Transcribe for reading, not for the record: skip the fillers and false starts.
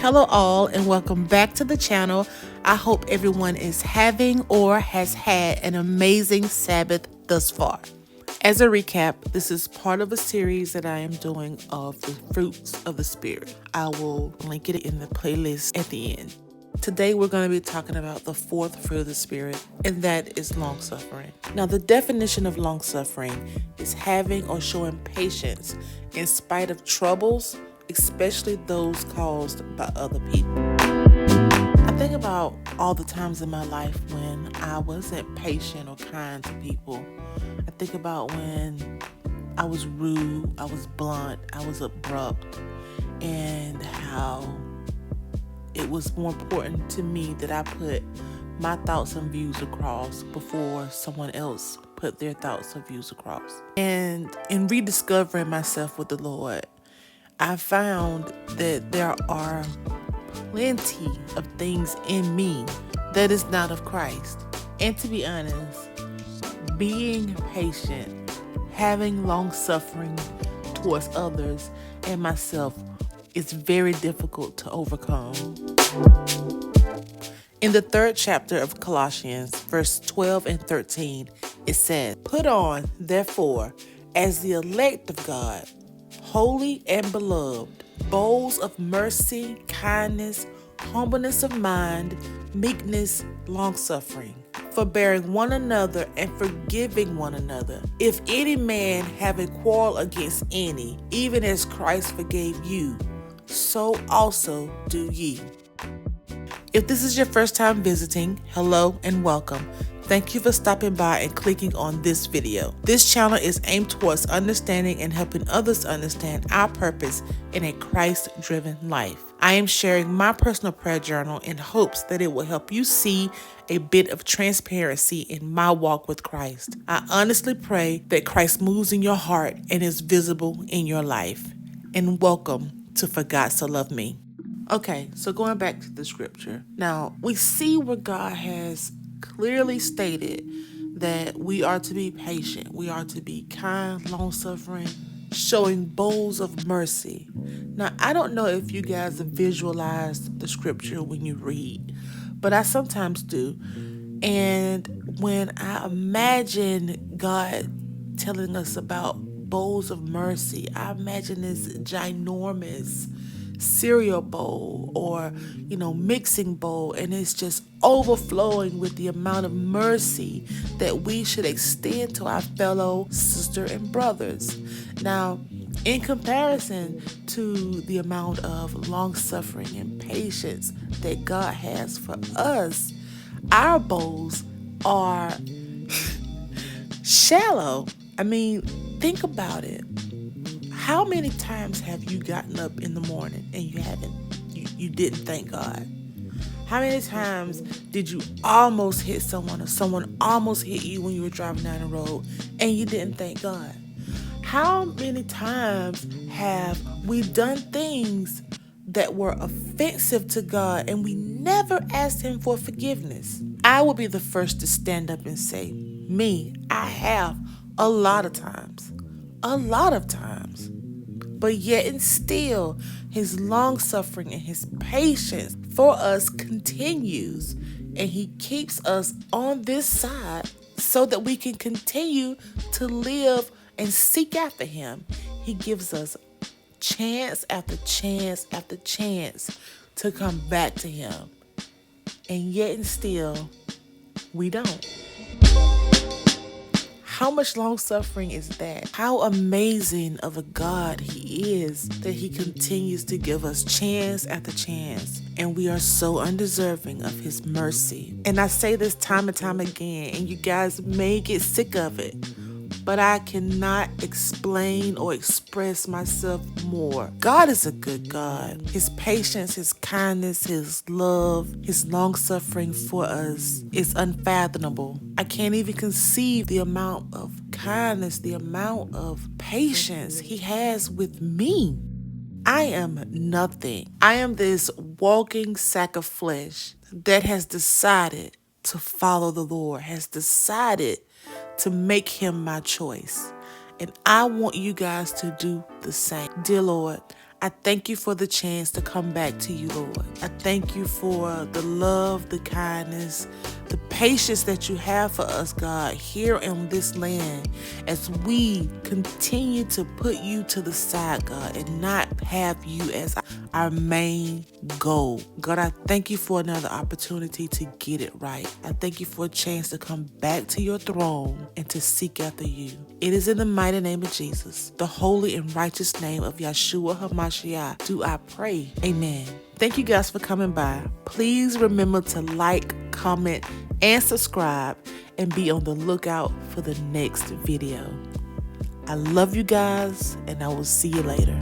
Hello all and welcome back to the channel. I hope everyone is having or has had an amazing Sabbath thus far. As a recap, this is part of a series that I am doing of the fruits of the Spirit. I will link it in the playlist at the end. Today we're going to be talking about the fourth fruit of the Spirit, and that is long-suffering. Now, the definition of long-suffering is having or showing patience in spite of troubles, especially those caused by other people. I think about all the times in my life when I wasn't patient or kind to people. I think about when I was rude, I was blunt, I was abrupt, and how it was more important to me that I put my thoughts and views across before someone else put their thoughts and views across. And in rediscovering myself with the Lord, I found that there are plenty of things in me that is not of Christ. And to be honest, being patient, having long suffering towards others and myself is very difficult to overcome. In the 3rd chapter of Colossians, verse 12 and 13, it says, "Put on, therefore, as the elect of God, holy and beloved, bowls of mercy, kindness, humbleness of mind, meekness, long-suffering, forbearing one another and forgiving one another. If any man have a quarrel against any, even as Christ forgave you, so also do ye." If this is your first time visiting, hello and welcome. Thank you for stopping by and clicking on this video. This channel is aimed towards understanding and helping others understand our purpose in a Christ-driven life. I am sharing my personal prayer journal in hopes that it will help you see a bit of transparency in my walk with Christ. I honestly pray that Christ moves in your heart and is visible in your life. And welcome to For God So Loved Me. Okay, so going back to the scripture. Now, we see where God has clearly stated that we are to be patient. We are to be kind, long-suffering, showing bowls of mercy. Now, I don't know if you guys have visualized the scripture when you read, but I sometimes do. And when I imagine God telling us about bowls of mercy, I imagine this ginormous cereal bowl or mixing bowl, and it's just overflowing with the amount of mercy that we should extend to our fellow sister and brothers. Now, in comparison to the amount of long suffering and patience that God has for us, our bowls are shallow. I mean, think about it. How many times have you gotten up in the morning and you didn't thank God? How many times did you almost hit someone or someone almost hit you when you were driving down the road and you didn't thank God? How many times have we done things that were offensive to God and we never asked Him for forgiveness? I will be the first to stand up and say, me, I have a lot of times. But yet and still, His long-suffering and His patience for us continues. And He keeps us on this side so that we can continue to live and seek after Him. He gives us chance after chance after chance to come back to Him. And yet and still, we don't. How much long suffering is that? How amazing of a God He is that He continues to give us chance after chance. And we are so undeserving of His mercy. And I say this time and time again, and you guys may get sick of it, but I cannot explain or express myself more. God is a good God. His patience, His kindness, His love, His long-suffering for us is unfathomable. I can't even conceive the amount of kindness, the amount of patience He has with me. I am nothing. I am this walking sack of flesh that has decided to follow the Lord, has decided to make Him my choice. And I want you guys to do the same. Dear Lord, I thank you for the chance to come back to you, Lord. I thank you for the love, the kindness, the patience that you have for us, God, here in this land as we continue to put you to the side, God, and not have you as our main goal. God, I thank you for another opportunity to get it right. I thank you for a chance to come back to your throne and to seek after you. It is in the mighty name of Jesus, the holy and righteous name of Yeshua HaMashiach, do I pray. Amen. Thank you guys for coming by. Please remember to like, comment, and subscribe, and be on the lookout for the next video. I love you guys, and I will see you later.